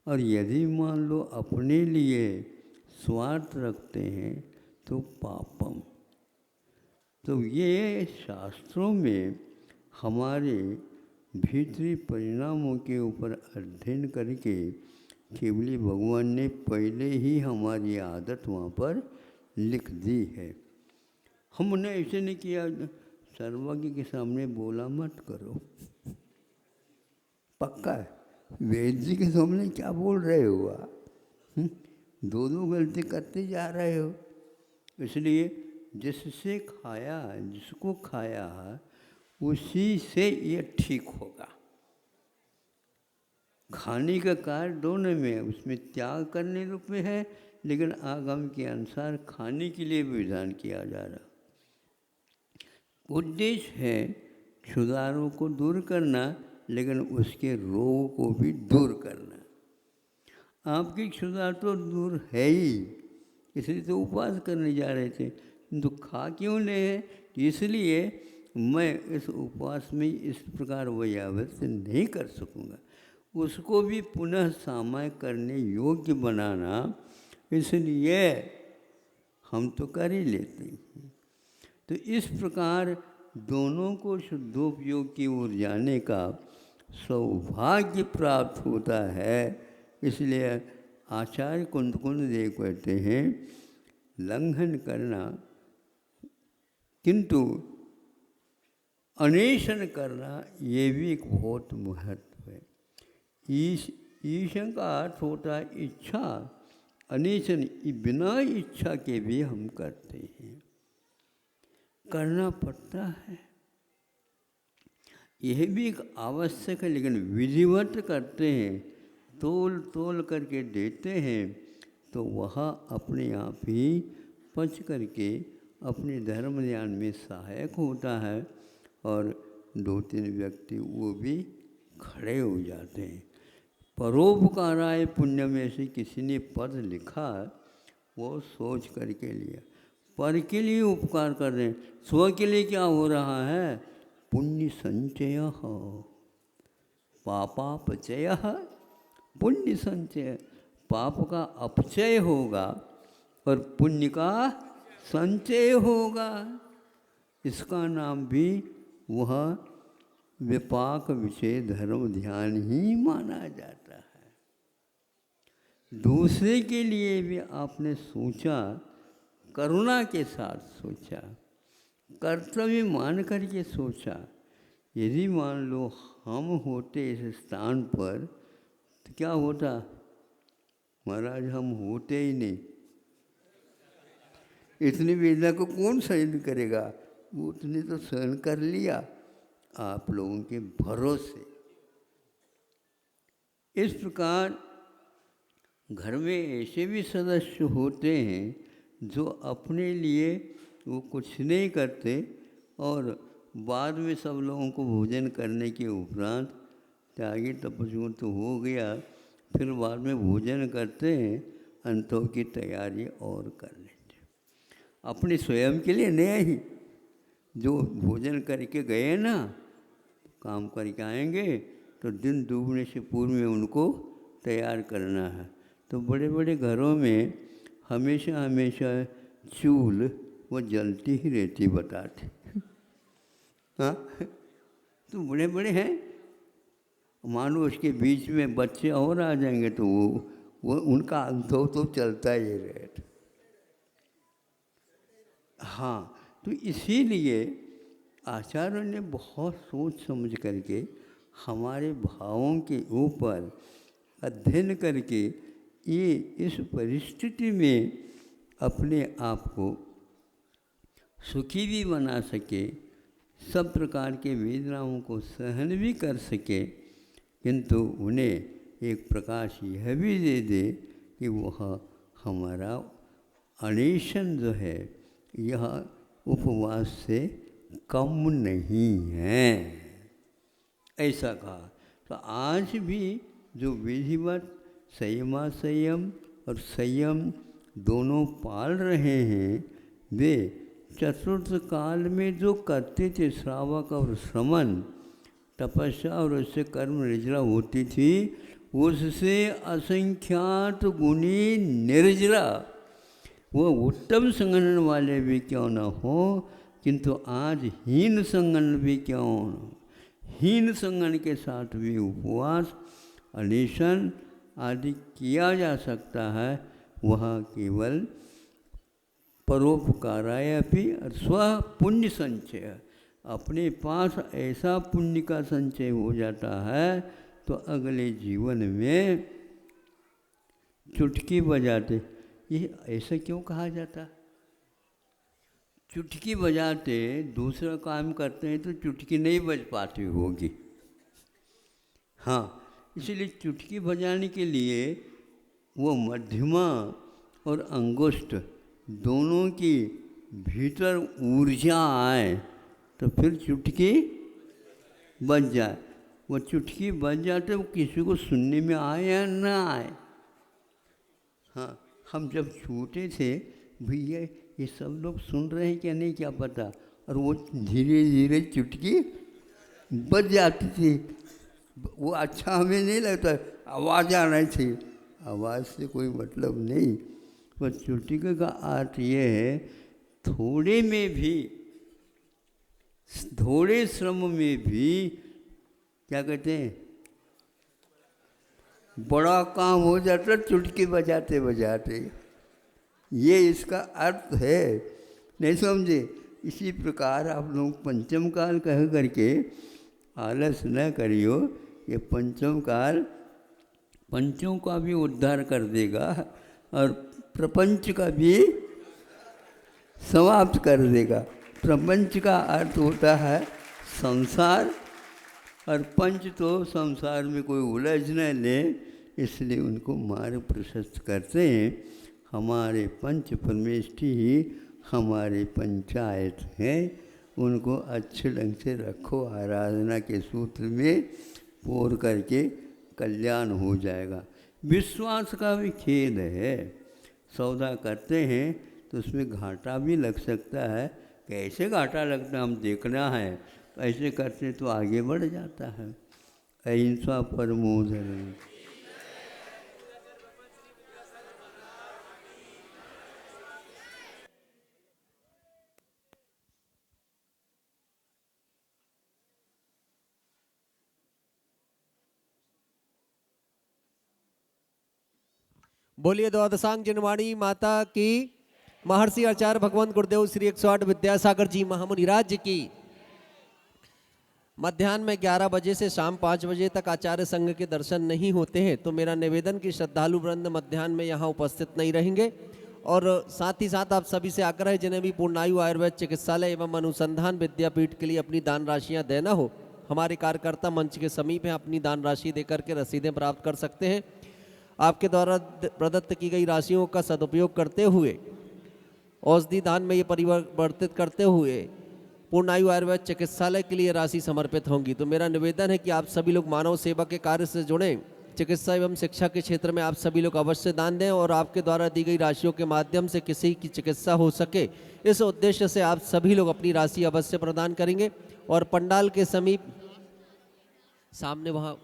और यदि मान लो अपने लिए स्वार्थ रखते हैं तो पापम। तो ये शास्त्रों में हमारे भीतरी परिणामों के ऊपर अध्ययन करके केवली भगवान ने पहले ही हमारी आदत वहाँ पर लिख दी है। हमने ऐसे नहीं किया, सर्वज्ञ के सामने बोला मत करो, पक्का है। वेद जी के सामने क्या बोल रहे हो आप? दो दो गलती करते जा रहे हो। इसलिए जिससे खाया, जिसको खाया उसी से ये ठीक होगा। खाने का कार्य दोनों में, उसमें त्याग करने रूप में है, लेकिन आगम के अनुसार खाने के लिए भी विधान किया जा रहा। उद्देश्य है क्षुधारों को दूर करना, लेकिन उसके रोग को भी दूर करना। आपकी क्षुधा तो दूर है ही, इसलिए तो उपवास करने जा रहे थे, तो खा क्यों ले? इसलिए मैं इस उपवास में इस प्रकार वैयावृत्ति नहीं कर सकूँगा, उसको भी पुनः सामय करने योग्य बनाना, इसलिए हम तो कर ही लेते हैं। तो इस प्रकार दोनों को शुद्धोपयोग की ओर जाने का सौभाग्य प्राप्त होता है। इसलिए आचार्य कुंद देव कहते हैं लंघन करना, किंतु अन्वेषण करना ये भी एक बहुत महत्व है। ईशन का अर्थ होता है इच्छा, अन्वेषण बिना इच्छा के भी हम करते हैं, करना पड़ता है। यह भी एक आवश्यक है, लेकिन विधिवत करते हैं, तोल तोल करके देते हैं, तो वह अपने आप ही पच करके अपने धर्म ज्ञान में सहायक होता है, और दो तीन व्यक्ति वो भी खड़े हो जाते हैं। परोपकाराय पुण्य में से किसी ने पद लिखा, वो सोच करके लिया, पर के लिए उपकार कर रहे हैं, स्व के लिए क्या हो रहा है? पुण्य संचय, पापापचय, पुण्य संचय। पाप का अपचय होगा और पुण्य का संचय होगा। इसका नाम भी वह विपाक विषय धर्म ध्यान ही माना जाता है। दूसरे के लिए भी आपने सोचा, करुणा के साथ सोचा, कर्तव्य मान करके सोचा। यदि मान लो हम होते इस स्थान पर तो क्या होता? महाराज हम होते ही नहीं, इतनी वेदना को कौन सहन करेगा? वो उतने तो सहन कर लिया आप लोगों के भरोसे। इस प्रकार घर में ऐसे भी सदस्य होते हैं जो अपने लिए वो कुछ नहीं करते, और बाद में सब लोगों को भोजन करने के उपरांत त्यागी तपस्वी तो हो गया, फिर बाद में भोजन करते हैं, अंतों की तैयारी और कर लेते हैं। अपने स्वयं के लिए नहीं, जो भोजन करके गए ना, काम करके आएंगे तो दिन डूबने से पूर्व में उनको तैयार करना है। तो बड़े बड़े घरों में हमेशा हमेशा चूल वो जलती ही रहती, बताते। हाँ, तो बड़े बड़े हैं, मानो उसके बीच में बच्चे और आ जाएंगे तो वो उनका अनुभव तो चलता ही रहता। हाँ, तो इसीलिए आचार्यों ने बहुत सोच समझ करके हमारे भावों के ऊपर अध्ययन करके ये इस परिस्थिति में अपने आप को सुखी भी बना सके, सब प्रकार के वेदनाओं को सहन भी कर सके, किंतु उन्हें एक प्रकाश यह भी दे दे कि वह हमारा अन्वेषण जो है यह उपवास से कम नहीं है, ऐसा कहा। तो आज भी जो विधिवत संयम और संयम दोनों पाल रहे हैं, वे चतुर्थ काल में जो करते थे, श्रावक और श्रमण, तपस्या और उससे कर्म निद्रा होती थी, उससे असंख्यात गुणी निर्जरा। वो उत्तम संगठन वाले भी क्यों न हो, किंतु आज हीन संगठन भी क्यों न हो, हीन संगठन के साथ भी उपवास अनिशन आदि किया जा सकता है। वह केवल परोपकाराय भी स्व पुण्य संचय, अपने पास ऐसा पुण्य का संचय हो जाता है तो अगले जीवन में चुटकी बजाते, ये ऐसा क्यों कहा जाता? चुटकी बजाते दूसरा काम करते हैं तो चुटकी नहीं बज पाती होगी। हाँ, इसलिए चुटकी बजाने के लिए वो मध्यमा और अंगुष्ठ दोनों की भीतर ऊर्जा आए तो फिर चुटकी बज जाए। वो चुटकी बज जाते वो किसी को सुनने में आए या ना आए। हाँ, हम जब छोटे थे भैया ये सब लोग सुन रहे हैं क्या नहीं क्या पता, और वो धीरे धीरे चुटकी बज जाती थी। वो अच्छा हमें नहीं लगता, आवाज़ आ रही थी, आवाज़ से कोई मतलब नहीं। पर चुटकी का अर्थ ये है थोड़े में भी, थोड़े श्रम में भी क्या कहते हैं बड़ा काम हो जाता चुटकी बजाते बजाते। ये इसका अर्थ है, नहीं समझे? इसी प्रकार आप लोग पंचम काल कह करके आलस न करियो। ये पंचम काल पंचों का भी उद्धार कर देगा और प्रपंच का भी समाप्त कर देगा। प्रपंच का अर्थ होता है संसार, और पंच तो संसार में कोई उलझ न ले, इसलिए उनको मार्ग प्रशस्त करते हैं। हमारे पंच परमेष्ठी ही हमारे पंचायत हैं, उनको अच्छे ढंग से रखो, आराधना के सूत्र में पोर करके कल्याण हो जाएगा। विश्वास का भी खेद है, सौदा करते हैं तो उसमें घाटा भी लग सकता है। कैसे घाटा लगता है हम देखना है, ऐसे करते तो आगे बढ़ जाता है। अहिंसा परमो धर्म। बोलिए द्वादशांग जनवाणी माता की, महर्षि आचार्य भगवान गुरुदेव श्री 108 विद्यासागर जी महामुनिराज की। मध्याह्न में 11 बजे से शाम 5 बजे तक आचार्य संघ के दर्शन नहीं होते हैं, तो मेरा निवेदन कि श्रद्धालु वृंद मध्याह्न में यहाँ उपस्थित नहीं रहेंगे। और साथ ही साथ आप सभी से आग्रह है, जिन्हें भी पूर्णायु आयुर्वेद चिकित्सालय एवं अनुसंधान विद्यापीठ के लिए अपनी दान राशियाँ देना हो, हमारे कार्यकर्ता मंच के समीप हैं, अपनी दान राशि देकर के रसीदें प्राप्त कर सकते हैं। आपके द्वारा प्रदत्त की गई राशियों का सदुपयोग करते हुए औषधि दान में ये परिवर्तित करते हुए पूर्णायु आयुर्वेद चिकित्सालय के लिए राशि समर्पित होंगी। तो मेरा निवेदन है कि आप सभी लोग मानव सेवा के कार्य से जुड़ें, चिकित्सा एवं शिक्षा के क्षेत्र में आप सभी लोग अवश्य दान दें, और आपके द्वारा दी गई राशियों के माध्यम से किसी की चिकित्सा हो सके, इस उद्देश्य से आप सभी लोग अपनी राशि अवश्य प्रदान करेंगे। और पंडाल के समीप सामने वहाँ